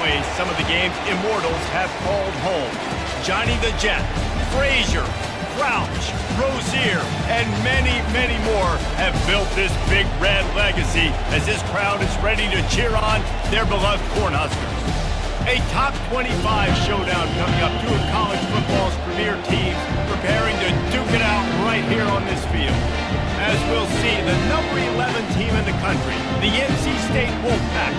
place some of the game's immortals have called home. Johnny the Jet, Frazier, Crouch, Rozier, and many, many more have built this Big Red legacy as this crowd is ready to cheer on their beloved Cornhuskers. A top 25 showdown coming up. Two of college football's premier teams preparing to duke it out right here on this field. As we'll see, the number 11 team in the country, the NC State Wolfpack,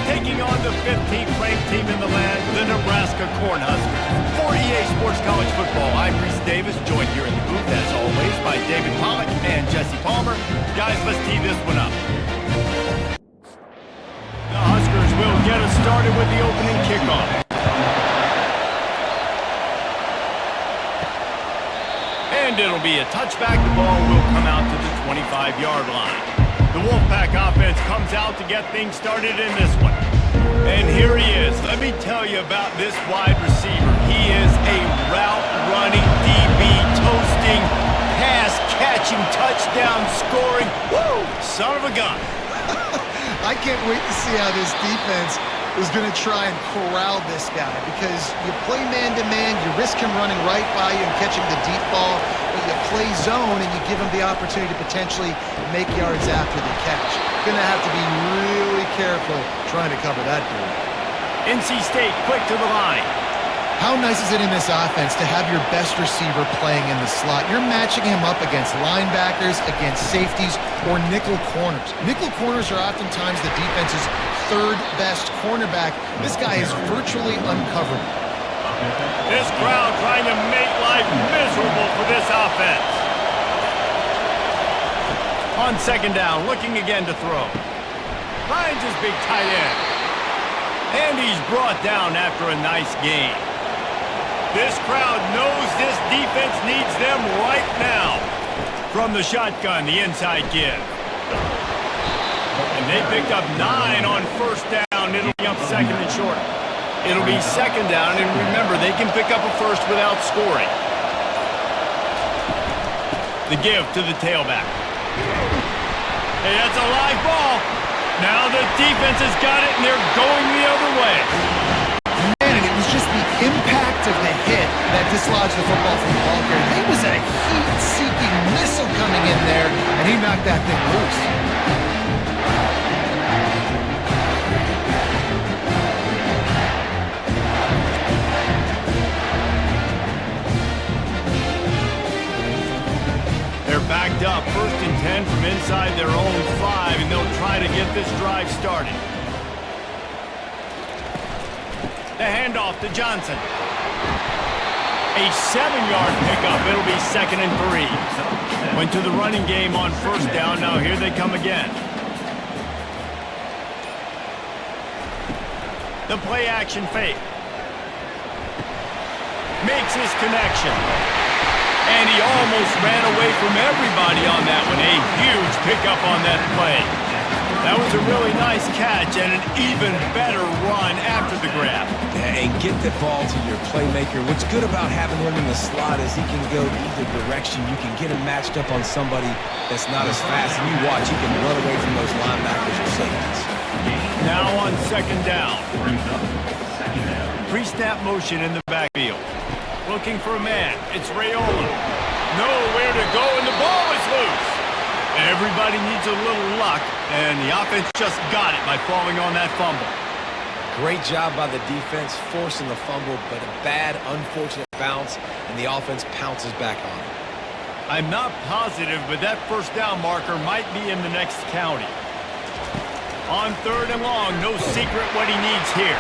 taking on the 15th ranked team in the land, the Nebraska Cornhuskers. For EA Sports College Football, I'm Reese Davis, joined here in the booth, as always, by David Pollack and Jesse Palmer. Guys, let's tee this one up. The Huskers will get us started with the opening kickoff. And it'll be a touchback. The ball will come out to the 25-yard line. The Wolfpack offense comes out to get things started in this one. And here he is. Let me tell you about this wide receiver. He is a route-running, DB, toasting, pass-catching, touchdown-scoring, woo, son of a gun. I can't wait to see how this defense is going to try and corral this guy, because you play man-to-man, you risk him running right by you and catching the deep ball, but you play zone and you give him the opportunity to potentially make yards after the catch. Going to have to be really careful trying to cover that dude. NC State quick to the line. How nice is it in this offense to have your best receiver playing in the slot? You're matching him up against linebackers, against safeties, or nickel corners. Nickel corners are oftentimes the defense's third best cornerback. This guy is virtually uncoverable. This crowd trying to make life miserable for this offense. On second down, looking again to throw. Finds his big tight end. And he's brought down after a nice gain. This crowd knows this defense needs them right now. From the shotgun, the inside give. And they picked up 9 on first down. It'll be up second and short. It'll be second down, and remember, they can pick up a first without scoring. The give to the tailback. Hey, that's a live ball. Now the defense has got it, and they're going the other way. Just the impact of the hit that dislodged the football from the ball carrier. He was a heat-seeking missile coming in there, and he knocked that thing loose. They're backed up, 1st and 10 from inside their own 5, and they'll try to get this drive started. The handoff to Johnson. A 7-yard pickup. It'll be second and 3. Went to the running game on first down. Now here they come again. The play action fake. Makes his connection. And he almost ran away from everybody on that one. A huge pickup on that play. That was a really nice catch and an even better run after the grab. Yeah, and get the ball to your playmaker. What's good about having him in the slot is he can go either direction. You can get him matched up on somebody that's not as fast. And you watch, he can run away from those linebackers or safeties. Now on second down. Pre-snap motion in the backfield. Looking for a man. It's Raiola. Nowhere to go, and the ball is loose. Everybody needs a little luck, and the offense just got it by falling on that fumble. Great job by the defense forcing the fumble, but a bad, unfortunate bounce, and the offense pounces back on it. I'm not positive, but that first down marker might be in the next county. On third and long, no secret what he needs here.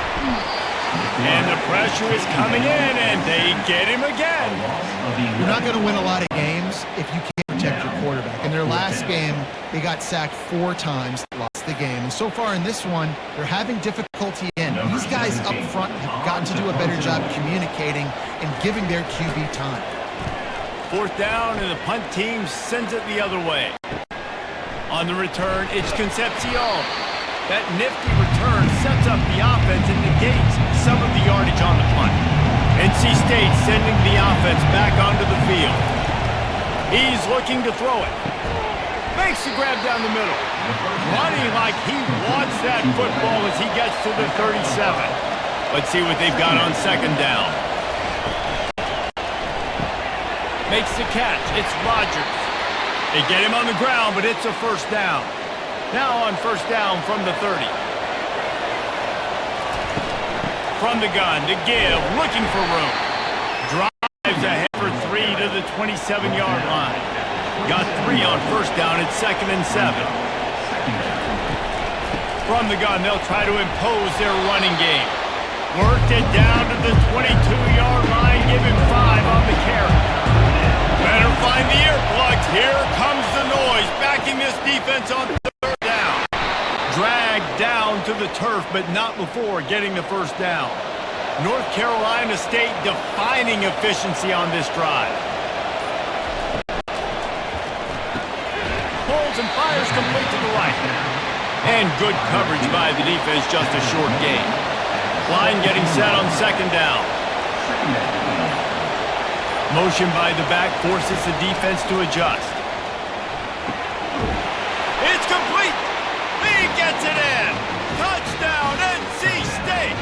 And the pressure is coming in, and they get him again. You're not going to win a lot of games if you can't protect your quarterback. In their last game, they got sacked 4 times, lost the game. And so far in this one, they're having difficulty in. These guys up front have gotten to do a better job communicating and giving their QB time. Fourth down, and the punt team sends it the other way. On the return, it's Concepcion. That nifty return sets up the offense and negates some of the yardage on the punt. NC State sending the offense back onto the field. He's looking to throw it. Makes the grab down the middle. Running like he wants that football as he gets to the 37. Let's see what they've got on second down. Makes the catch. It's Rodgers. They get him on the ground, but it's a first down. Now on first down from the 30. From the gun to give, looking for room. Drives ahead for 3 to the 27-yard line. Got 3 on first down at 2nd and 7. From the gun, they'll try to impose their running game. Worked it down to the 22-yard line, give him 5 on the carry. Better find the earplugs. Here comes the noise, backing this defense on third down. Dragged down to the turf, but not before getting the first down. North Carolina State defining efficiency on this drive. Pulls and fires complete to the right. And good coverage by the defense, just a short gain. Line getting set on second down. Motion by the back forces the defense to adjust. It's complete. He gets it in. Touchdown, NC State.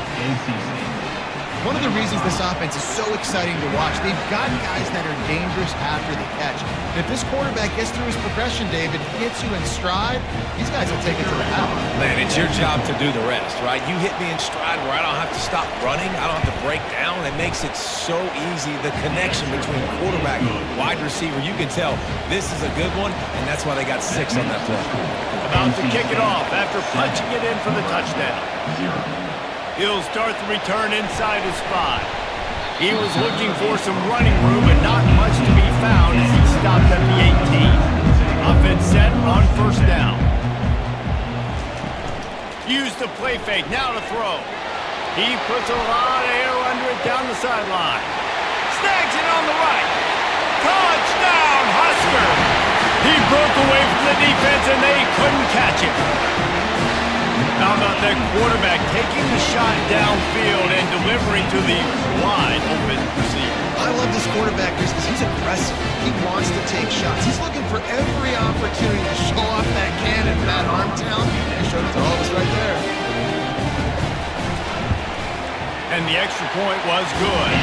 One of the reasons this offense is so exciting to watch, they've got guys that are dangerous after the catch. And if this quarterback gets through his progression, David, hits you in stride, these guys will take it to the house. Man, it's your job to do the rest, right? You hit me in stride where I don't have to stop running. I don't have to break down. It makes it so easy. The connection between quarterback and wide receiver, you can tell this is a good one, and that's why they got 6 on that play. About to kick it off after punching it in for the touchdown. He'll start the return inside his 5. He was looking for some running room, but not much to be found as he stopped at the 18. Offense set on first down. Used the play fake, now to throw. He puts a lot of air under it down the sideline. Snags it on the right. Touchdown, Husker! He broke away from the defense and they couldn't catch him. How about that quarterback taking the shot downfield and delivering to the wide open receiver? I love this quarterback because he's aggressive. He wants to take shots. He's looking for every opportunity to show off that cannon, that arm talent. He showed it to all of us right there. And the extra point was good.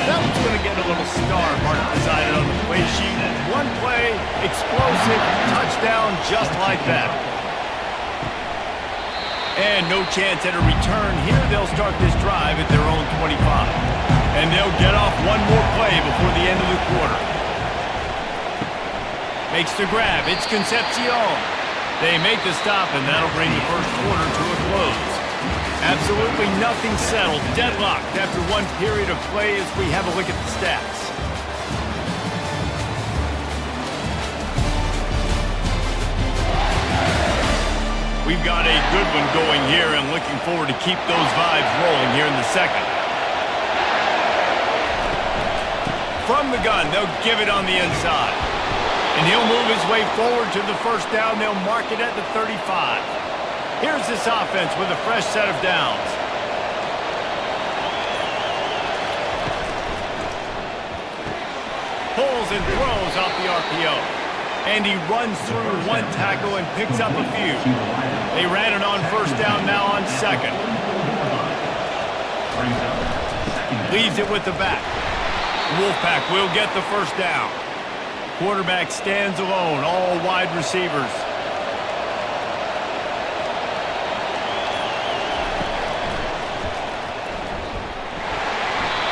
That one's going to get a little star mark decided on the play sheet. One play, explosive, touchdown just like that. And no chance at a return. Here they'll start this drive at their own 25. And they'll get off one more play before the end of the quarter. Makes the grab. It's Concepcion. They make the stop, and that'll bring the first quarter to a close. Absolutely nothing settled. Deadlocked after one period of play as we have a look at the stats. We've got a good one going here and looking forward to keep those vibes rolling here in the second. From the gun, they'll give it on the inside. And he'll move his way forward to the first down. They'll mark it at the 35. Here's this offense with a fresh set of downs. Pulls and throws off the RPO. And he runs through one tackle and picks up a few. They ran it on first down, now on second. Leaves it with the back. Wolfpack will get the first down. Quarterback stands alone, all wide receivers.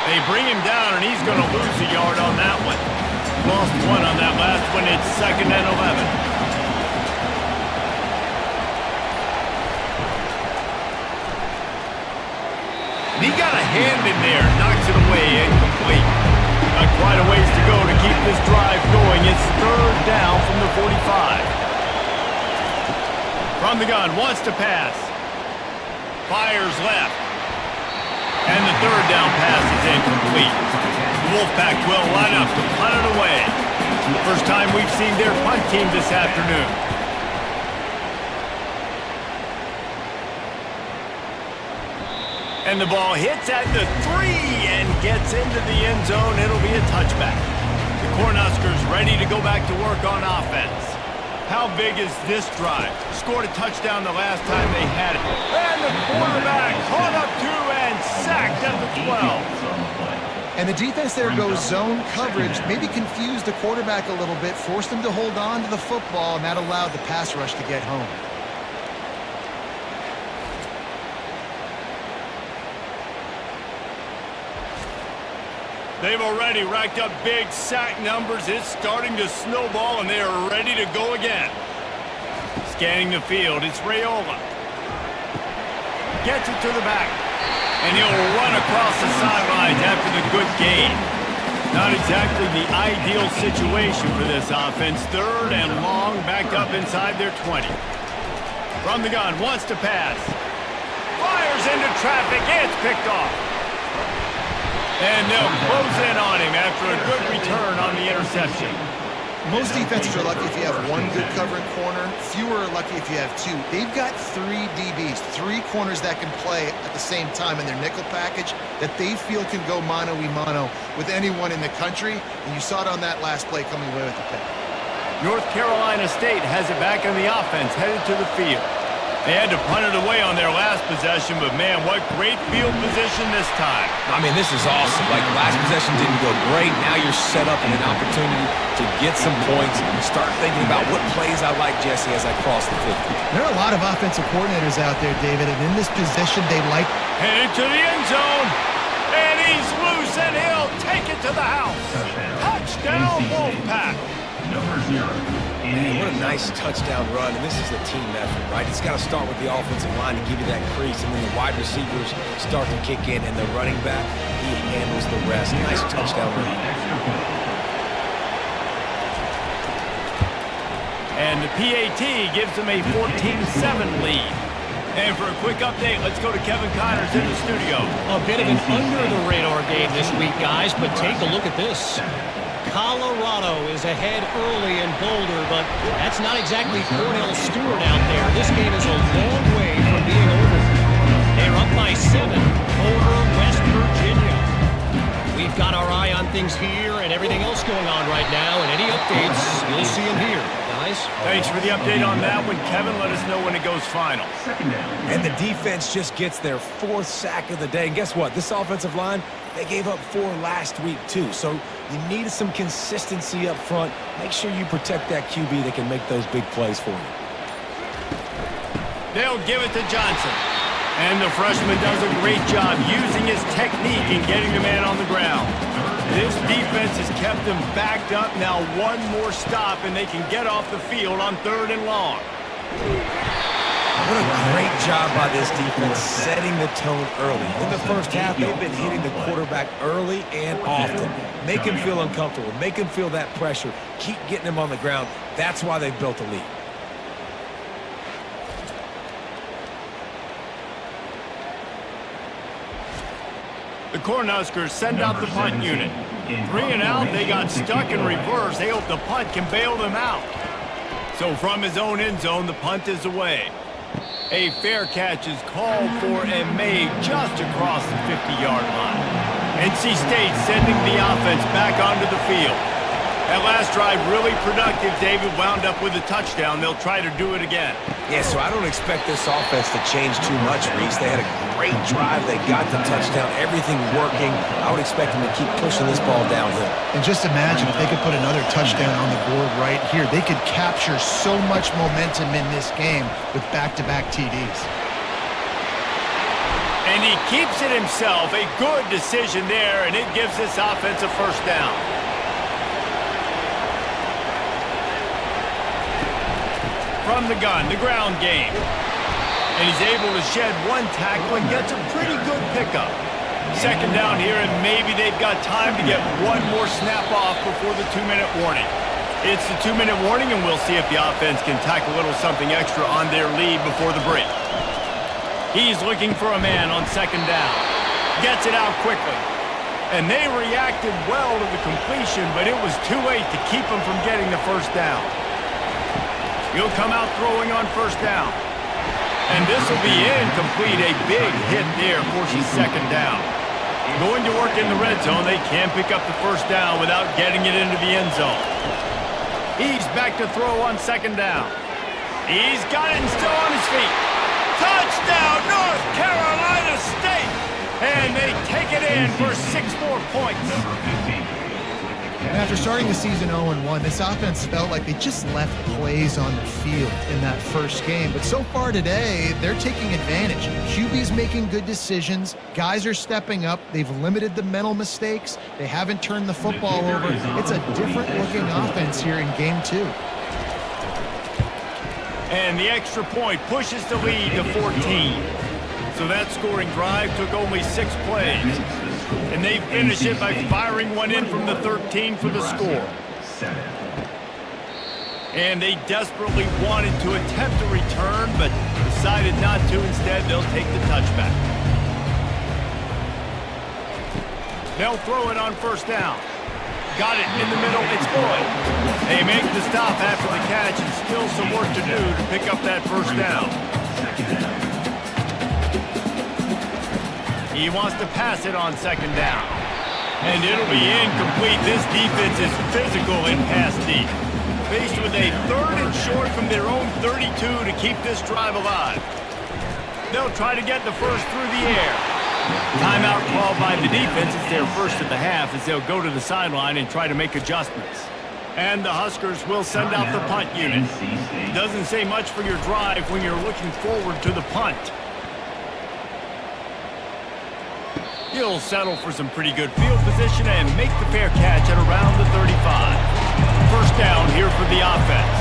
They bring him down, and he's going to lose a yard on that one. Lost one on that last one. It's 2nd and 11. And he got a hand in there, knocks it away, incomplete. Got quite a ways to go to keep this drive going. It's 3rd down from the 45. From the gun, wants to pass. Fires left. And the 3rd down pass is incomplete. The Wolfpack will line up to punt it away. First time we've seen their punt team this afternoon. And the ball hits at the 3 and gets into the end zone. It'll be a touchback. The Cornhuskers ready to go back to work on offense. How big is this drive? Scored a touchdown the last time they had it. And the quarterback caught up to and sacked at the 12. And the defense there goes zone coverage, maybe confused the quarterback a little bit, forced him to hold on to the football, and that allowed the pass rush to get home. They've already racked up big sack numbers. It's starting to snowball, and they are ready to go again. Scanning the field, it's Raiola. Gets it to the back, and he'll run across the sidelines after the good gain. Not exactly the ideal situation for this offense. 3rd and long, back up inside their 20. From the gun, wants to pass. Fires into traffic, it's picked off. And they'll close in on him after a good return on the interception. Most defenses are lucky if you have one good covering corner. Fewer are lucky if you have 2. They've got 3 DBs, 3 corners that can play at the same time in their nickel package that they feel can go mano-a-mano with anyone in the country. And you saw it on that last play coming away with the pick. North Carolina State has it back on the offense, headed to the field. They had to punt it away on their last possession, but man, what great field position this time. I mean, this is awesome. Like, last possession didn't go great. Now you're set up in an opportunity to get some points and start thinking about what plays I like, Jesse, as I cross the 50. There are a lot of offensive coordinators out there, David, and in this position, they like... Headed to the end zone, and he's loose, and he'll take it to the house. Touchdown, Wolfpack. Number 0. Man, what a nice touchdown run, and this is a team effort, right? It's got to start with the offensive line to give you that crease, and then the wide receivers start to kick in, and the running back, he handles the rest. Nice touchdown run. And the PAT gives them a 14-7 lead. And for a quick update, let's go to Kevin Connors in the studio. A bit of an under-the-radar game this week, guys, but take a look at this. Colorado is ahead early in Boulder, but that's not exactly Cornell Stewart out there. This game is a long way from being over. They're up by 7 over West Virginia. We've got our eye on things here and everything else going on right now, and any updates, you'll see them here. Guys? Thanks for the update on that one, Kevin. Let us know when it goes final. And the defense just gets their 4th sack of the day. And guess what? This offensive line, they gave up 4 last week, too. So you need some consistency up front. Make sure you protect that QB that can make those big plays for you. They'll give it to Johnson. And the freshman does a great job using his technique and getting the man on the ground. This defense has kept them backed up. Now one more stop, and they can get off the field on 3rd and long. What a great job by this defense setting the tone early. In the first half, they've been hitting the quarterback early and often. Make him feel uncomfortable. Make him feel that pressure. Keep getting him on the ground. That's why they've built a lead. The Cornhuskers send out the punt unit. 3 and out, they got stuck in reverse. They hope the punt can bail them out. So from his own end zone, the punt is away. A fair catch is called for and made just across the 50-yard line. NC State sending the offense back onto the field. That last drive really productive. David wound up with a touchdown. They'll try to do it again. Yeah, so I don't expect this offense to change too much, Reese. They had a great drive. They got the touchdown. Everything working. I would expect them to keep pushing this ball downhill. And just imagine if they could put another touchdown on the board right here. They could capture so much momentum in this game with back-to-back TDs. And he keeps it himself. A good decision there, and it gives this offense a 1st down. From the gun, the ground game. And he's able to shed 1 tackle and gets a pretty good pickup. 2nd down here, and maybe they've got time to get 1 more snap off before the 2-minute warning. It's the 2-minute warning, and we'll see if the offense can tack a little something extra on their lead before the break. He's looking for a man on 2nd down. Gets it out quickly. And they reacted well to the completion, but it was too late to keep him from getting the 1st down. He'll come out throwing on 1st down. And this will be incomplete. A big hit there forces 2nd down. Going to work in the red zone. They can pick up the first down without getting it into the end zone. He's back to throw on second down. He's got it and still on his feet. Touchdown, North Carolina State! And they take it in for 6 more points. And after starting the season 0-1, this offense felt like they just left plays on the field in that first game. But so far today, they're taking advantage. QB's making good decisions. Guys are stepping up. They've limited the mental mistakes. They haven't turned the football over. It's a different-looking offense here in Game 2. And the extra point pushes the lead to 14. So that scoring drive took only 6 plays. And they finish it by firing one in from the 13 for the score. And they desperately wanted to attempt a return, but decided not to. Instead, they'll take the touchback. They'll throw it on first down. Got it in the middle. It's good. They make the stop after the catch, and still some work to do to pick up that first down. He wants to pass it on second down. And it'll be incomplete. This defense is physical in pass deep. Faced with a 3rd and short from their own 32 to keep this drive alive. They'll try to get the first through the air. Timeout called by the defense. It's their first of the half as they'll go to the sideline and try to make adjustments. And the Huskers will send out the punt unit. Doesn't say much for your drive when you're looking forward to the punt. He'll settle for some pretty good field position and make the fair catch at around the 35. First down here for the offense.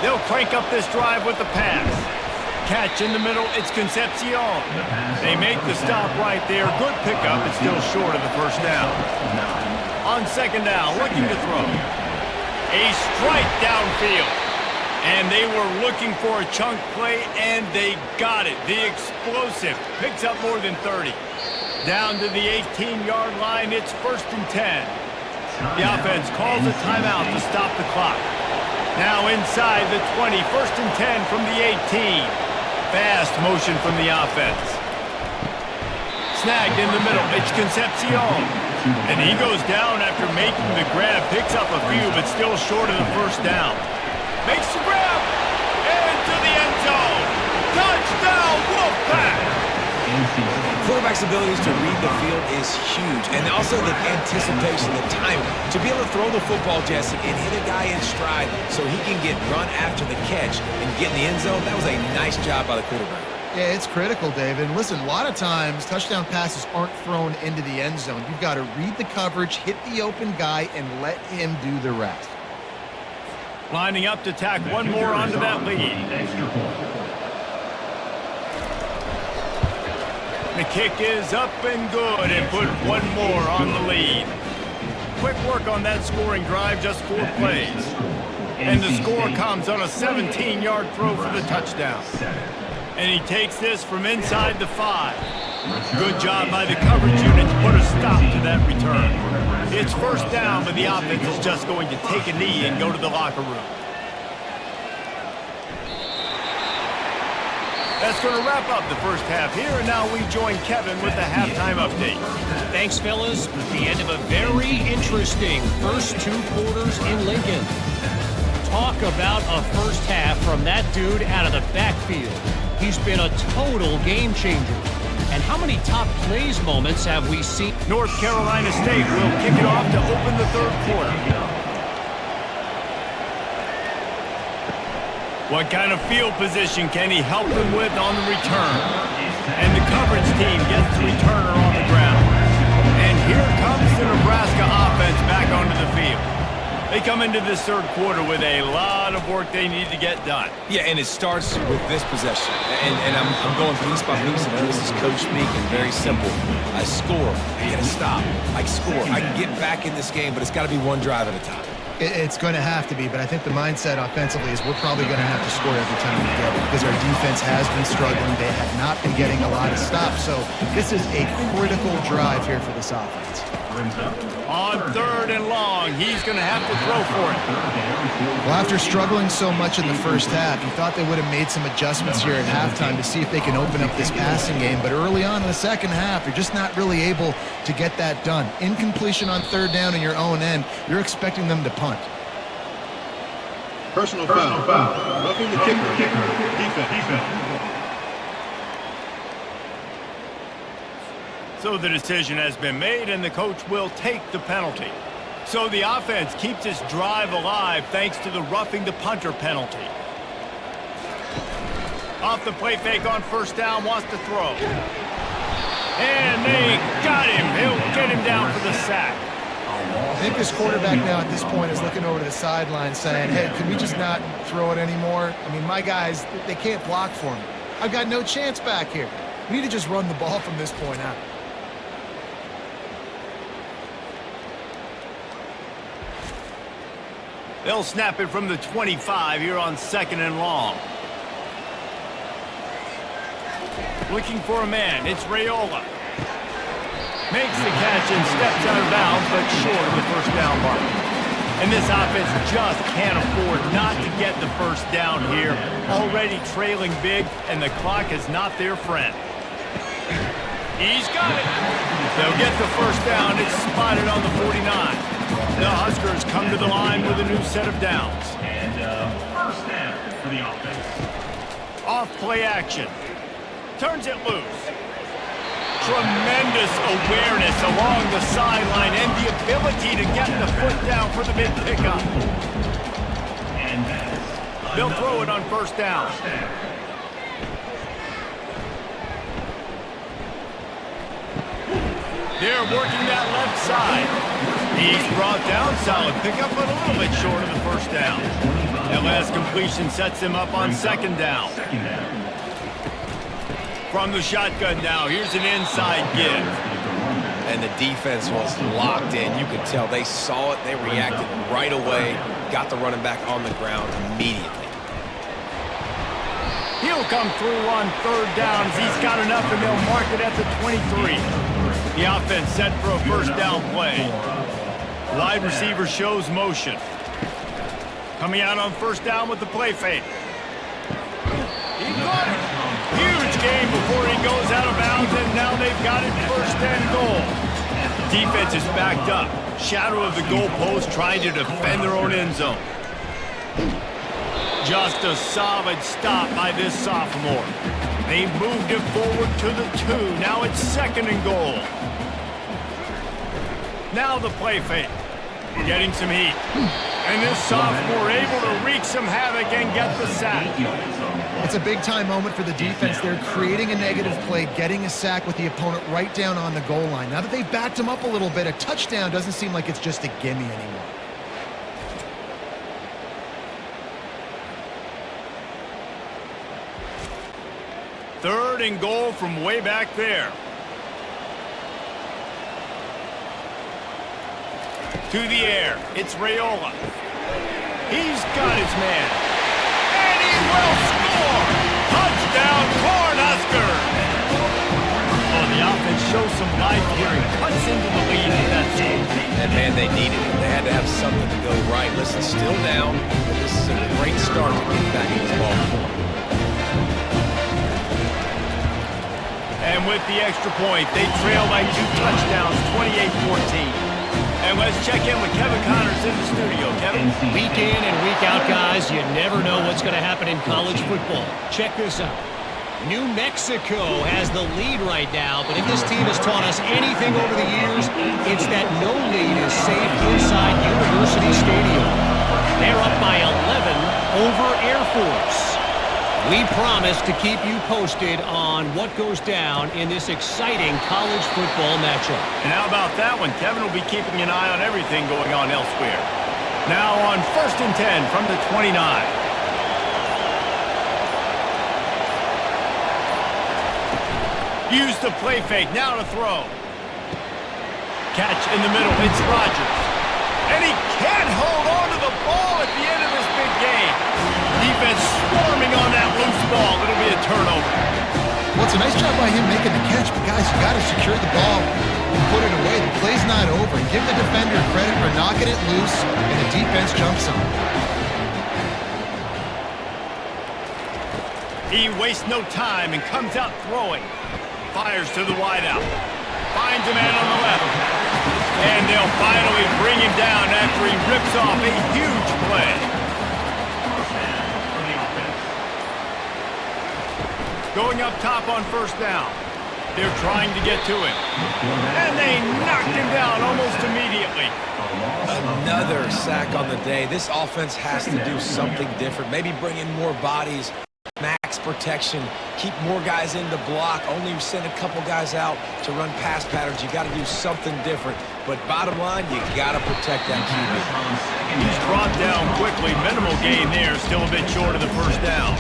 They'll crank up this drive with the pass. Catch in the middle, it's Concepcion. They make the stop right there. Good pickup, it's still short of the first down. On second down, looking to throw. A strike downfield. And they were looking for a chunk play, and they got it. The explosive picks up more than 30. Down to the 18-yard line, it's 1st and 10. The offense calls a timeout to stop the clock. Now inside the 20, 1st and 10 from the 18. Fast motion from the offense. Snagged in the middle, it's Concepcion. And he goes down after making the grab. Picks up a few, but still short of the first down. Makes the grab, into the end zone. Touchdown, Wolfpack! Quarterback's abilities to read the field is huge, and also the anticipation, the timing. To be able to throw the football, Jesse, and hit a guy in stride so he can get run after the catch and get in the end zone, that was a nice job by the quarterback. Yeah, it's critical, David. And listen, a lot of times touchdown passes aren't thrown into the end zone. You've got to read the coverage, hit the open guy, and let him do the rest. Lining up to tack one more onto that lead. The kick is up and good and put one more on the lead. Quick work on that scoring drive, just 4 plays. And the score comes on a 17-yard throw for the touchdown. And he takes this from inside the 5. Good job by the coverage unit to put a stop to that return. It's first down, but the offense is just going to take a knee and go to the locker room. That's going to wrap up the first half here, and now we join Kevin with the halftime update. Thanks, fellas. The end of a very interesting first 2 quarters in Lincoln. Talk about a first half from that dude out of the backfield. He's been a total game changer. And how many top plays moments have we seen? North Carolina State will kick it off to open the 3rd quarter. What kind of field position can he help them with on the return? And the coverage team gets the returner on the ground. And here comes the Nebraska offense back onto the field. They come into this 3rd quarter with a lot of work they need to get done. Yeah, and it starts with this possession. And I'm going piece by piece, and this is coach speak, and very simple. I score, I get a stop, I score. I can get back in this game, but it's got to be one drive at a time. It's going to have to be, but I think the mindset offensively is we're probably going to have to score every time we get it because our defense has been struggling. They have not been getting a lot of stops. So this is a critical drive here for this offense. On 3rd and long, he's going to have to throw for it. Well, after struggling so much in the first half, you thought they would have made some adjustments here at halftime to see if they can open up this passing game. But early on in the second half, you're just not really able to get that done. Incompletion on 3rd down in your own end, you're expecting them to punt. Personal foul. Roughing the kicker. Defense. So the decision has been made, and the coach will take the penalty. So the offense keeps its drive alive thanks to the roughing the punter penalty. Off the play fake on 1st down, wants to throw. And they got him. He'll get him down for the sack. I think this quarterback now at this point is looking over to the sideline saying, hey, can we just not throw it anymore? I mean, my guys, they can't block for me. I've got no chance back here. We need to just run the ball from this point out. They'll snap it from the 25 here on 2nd and long. Looking for a man. It's Raiola. Makes the catch and steps out of bounds, but short of the 1st down mark. And this offense just can't afford not to get the 1st down here. Already trailing big, and the clock is not their friend. He's got it. They'll get the 1st down. It's spotted on the 49. The Huskers come to the line with a new set of downs. And 1st down for the offense. Off play action. Turns it loose. Tremendous awareness along the sideline and the ability to get the foot down for the mid pickup. And that's They'll throw it on 1st down. They're working that left side. He's brought down, solid pickup, but a little bit short of the 1st down. That last completion sets him up on 2nd down. From the shotgun now, here's an inside give. And the defense was locked in. You could tell they saw it. They reacted right away. Got the running back on the ground immediately. He'll come through on 3rd down as he's got enough, and they'll mark it at the 23. The offense set for a 1st down play. Wide receiver shows motion. Coming out on 1st down with the play fake. He got it. Huge game before he goes out of bounds, and now they've got it 1st and goal. Defense is backed up. Shadow of the goalpost trying to defend their own end zone. Just a solid stop by this sophomore. They moved it forward to the 2. Now it's 2nd and goal. Now the play fake. Getting some heat. And this sophomore able to wreak some havoc and get the sack. It's a big-time moment for the defense. They're creating a negative play, getting a sack with the opponent right down on the goal line. Now that they've backed him up a little bit, a touchdown doesn't seem like it's just a gimme anymore. Third and goal from way back there. To the air, it's Raiola. He's got his man. And he will score! Touchdown, Cornhuskers! Oh, the offense shows some life here and cuts into the lead with that save. And man, they needed it. They had to have something to go right. Listen, still down, but this is a great start to get back in this ball game. And with the extra point, they trail by 2 touchdowns, 28-14. And let's check in with Kevin Connors in the studio. Kevin? Week in and week out, guys, you never know what's going to happen in college football. Check this out. New Mexico has the lead right now, but if this team has taught us anything over the years, it's that no lead is safe inside University Stadium. They're up by 11 over Air Force. We promise to keep you posted on what goes down in this exciting college football matchup. And how about that one? Kevin will be keeping an eye on everything going on elsewhere. Now on 1st and 10 from the 29. Use the play fake, now to throw. Catch in the middle, it's Rodgers. And he can't hold on to the ball at the end of this big game. Defense swarming on that loose ball. It'll be a turnover. Well, it's a nice job by him making the catch, but guys, you got to secure the ball and put it away. The play's not over. Give the defender credit for knocking it loose, and the defense jumps on it. He wastes no time and comes out throwing. Fires to the wideout. Finds a man on the left. And they'll finally bring him down after he rips off a huge play. Going up top on first down. They're trying to get to him. And they knocked him down almost immediately. Another sack on the day. This offense has to do something different. Maybe bring in more bodies, max protection, keep more guys in to block, only send a couple guys out to run pass patterns. You got to do something different. But bottom line, you got to protect that QB. He's brought down quickly. Minimal gain there, still a bit short of the first down.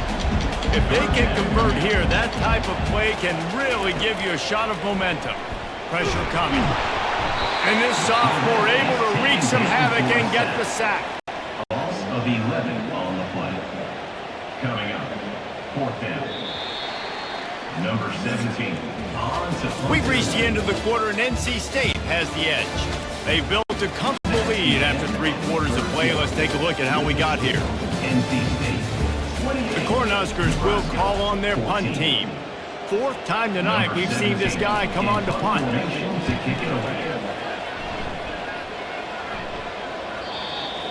If they can convert here, that type of play can really give you a shot of momentum. Pressure coming. And this sophomore able to wreak some havoc and get the sack. Loss of 11 on the play. Coming up, fourth down. Number 17. On to We've reached the end of the quarter, and NC State has the edge. They've built a comfortable lead after 3 quarters of play. Let's take a look at how we got here. NC State. The Cornhuskers will call on their punt team. 4th time tonight we've seen this guy come on to punt.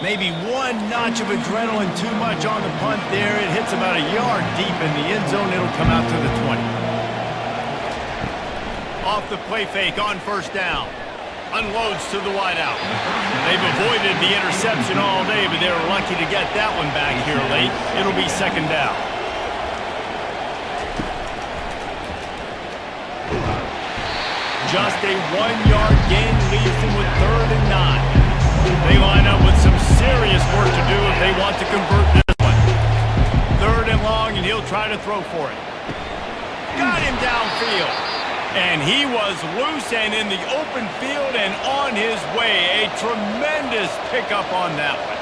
Maybe one notch of adrenaline too much on the punt there. It hits about a yard deep in the end zone. It'll come out to the 20. Off the play fake on first down. Unloads to the wideout. They've avoided the interception all day, but they were lucky to get that one back here late. It'll be second down. Just a 1-yard gain leaves them with 3rd and 9. They line up with some serious work to do if they want to convert this one. 3rd and long, and he'll try to throw for it. Got him downfield. And he was loose and in the open field and on his way. A tremendous pickup on that one.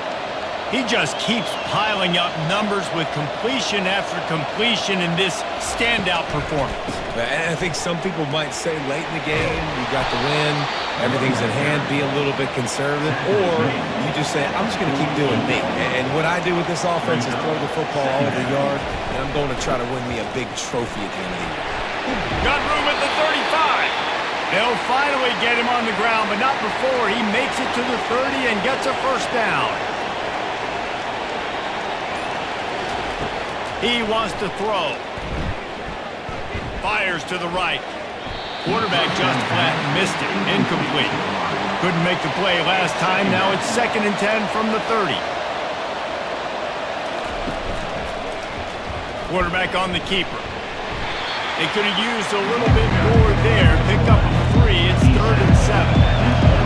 He just keeps piling up numbers with completion after completion in this standout performance. And I think some people might say late in the game, you got the win, everything's in hand, be a little bit conservative, or you just say, I'm just going to keep doing me. And what I do with this offense is throw the football all over the yard, and I'm going to try to win me a big trophy at the end of the year. Got room at the 35. They'll finally get him on the ground, but not before he makes it to the 30 and gets a first down. He wants to throw. Fires to the right. Quarterback just flat missed it. Incomplete. Couldn't make the play last time. Now it's 2nd and 10 from the 30. Quarterback on the keeper. They could have used a little bit more there. Pick up a 3. It's 3rd and 7.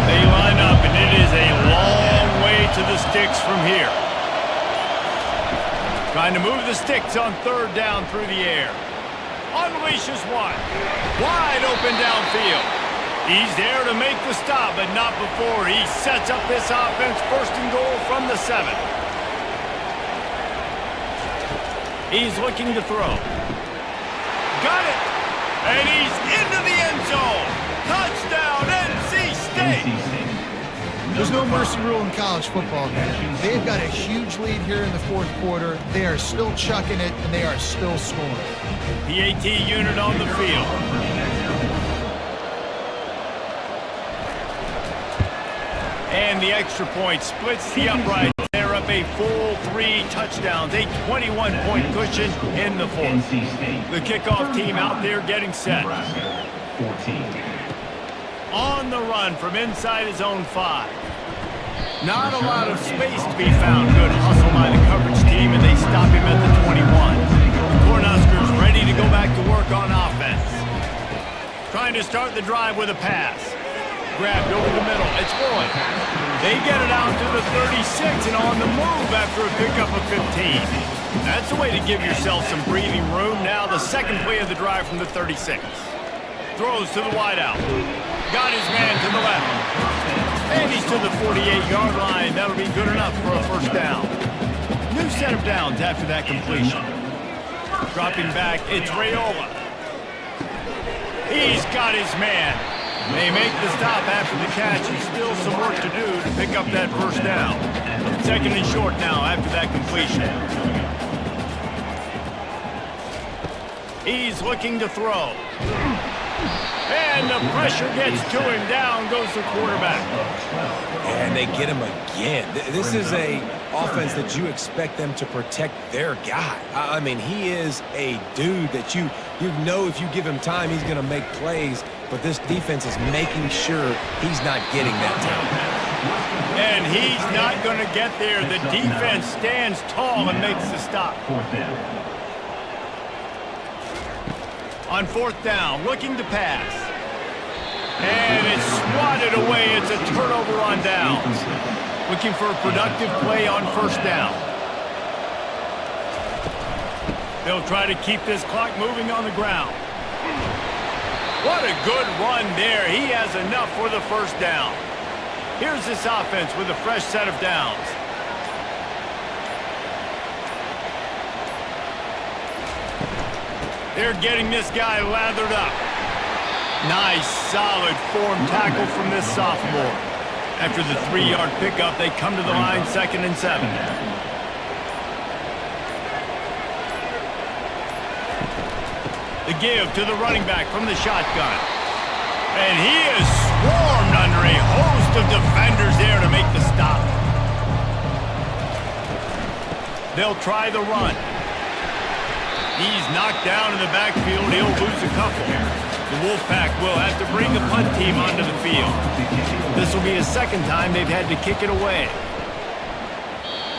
They line up, and it is a long way to the sticks from here. Trying to move the sticks on 3rd down through the air. Unleashes one. Wide open downfield. He's there to make the stop, but not before he sets up this offense. 1st and goal from the 7. He's looking to throw. Got it! And he's into the end zone! Touchdown, NC State! There's no mercy rule in college football, man. They've got a huge lead here in the 4th quarter. They are still chucking it, and they are still scoring. PAT unit on the field. And the extra point splits the upright. They're up a full 3 touchdowns, a 21-point cushion in the 4th. The kickoff team out there getting set. Nebraska, 14. On the run from inside his own 5. Not a lot of space to be found. Good hustle by the coverage team, and they stop him at the 21. The Cornhuskers ready to go back to work on offense. Trying to start the drive with a pass. Grabbed over the middle. It's Boyd. They get it out to the 36 and on the move after a pickup of 15. That's a way to give yourself some breathing room. Now the 2nd play of the drive from the 36. Throws to the wideout. Got his man to the left. And he's to the 48-yard line. That'll be good enough for a first down. New set of downs after that completion. Dropping back, it's Raiola. He's got his man. They make the stop after the catch, and still some work to do to pick up that first down. Second and short now after that completion. He's looking to throw. And the pressure gets to him. Down goes the quarterback. And they get him again. This is a offense that you expect them to protect their guy. I mean, he is a dude that you know if you give him time, he's going to make plays. But this defense is making sure he's not getting that time. And he's not going to get there. The defense stands tall and makes the stop. On fourth down, looking to pass. And it's swatted away. It's a turnover on downs. Looking for a productive play on first down. They'll try to keep this clock moving on the ground. What a good run there. He has enough for the first down. Here's this offense with a fresh set of downs. They're getting this guy lathered up. Nice, solid form tackle from this sophomore. After the 3-yard pickup, they come to the line, 2nd and 7. The give to the running back from the shotgun. And he is swarmed under a host of defenders there to make the stop. They'll try the run. He's knocked down in the backfield. He'll lose a couple. The Wolfpack will have to bring the punt team onto the field. This will be a second time they've had to kick it away.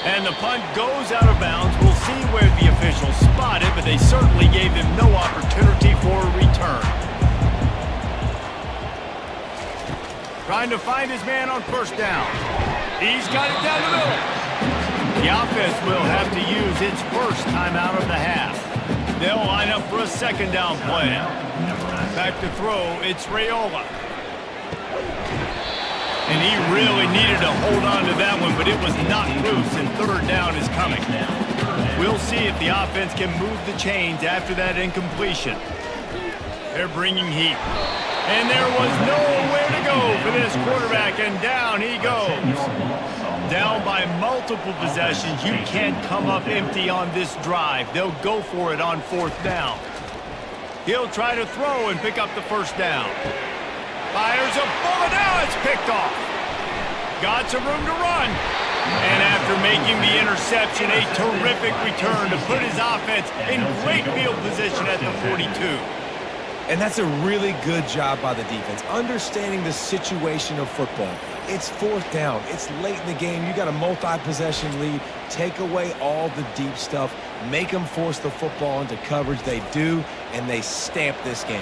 And the punt goes out of bounds. We'll see where the officials spot it, but they certainly gave him no opportunity for a return. Trying to find his man on first down. He's got it down the middle. The offense will have to use its first timeout of the half. They'll line up for a second down play. Back to throw, it's Raiola. And he really needed to hold on to that one, but it was not loose, and third down is coming. We'll see if the offense can move the chains after that incompletion. They're bringing heat. And there was nowhere to go for this quarterback, and down he goes. Down by multiple possessions. You can't come up empty on this drive. They'll go for it on fourth down. He'll try to throw and pick up the first down. Fires a bullet. Now it's picked off. Got some room to run. And after making the interception, a terrific return to put his offense in great field position at the 42. And that's a really good job by the defense, understanding the situation of football. It's fourth down. It's late in the game. You got a multi-possession lead. Take away all the deep stuff. Make them force the football into coverage. They do, and they stamp this game.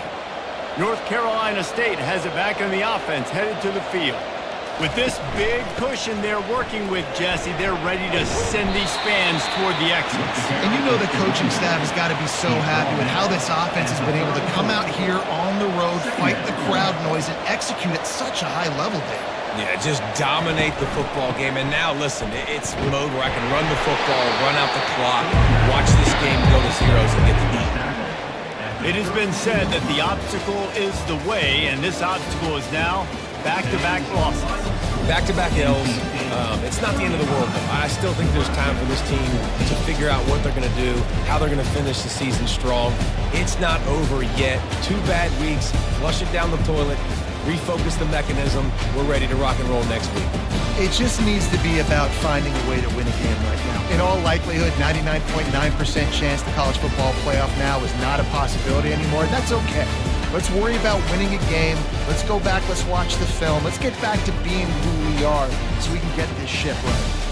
North Carolina State has it back in the offense, headed to the field. With this big cushion they're working with, Jesse, they're ready to send these fans toward the exits. And you know the coaching staff has got to be so happy with how this offense has been able to come out here on the road, fight the crowd noise, and execute at such a high level, Dave. Yeah, just dominate the football game. And now, listen, it's mode where I can run the football, run out the clock, watch this game go to zeros and get the beat. It has been said that the obstacle is the way, and this obstacle is now back-to-back losses. Back-to-back L's. It's not the end of the world, though. I still think there's time for this team to figure out what they're going to do, how they're going to finish the season strong. It's not over yet. 2 bad weeks. Flush it down the toilet. Refocus the mechanism. We're ready to rock and roll next week. It just needs to be about finding a way to win a game right now. In all likelihood, 99.9% chance the college football playoff now is not a possibility anymore. That's okay. Let's worry about winning a game. Let's go back. Let's watch the film. Let's get back to being who we are so we can get this ship right.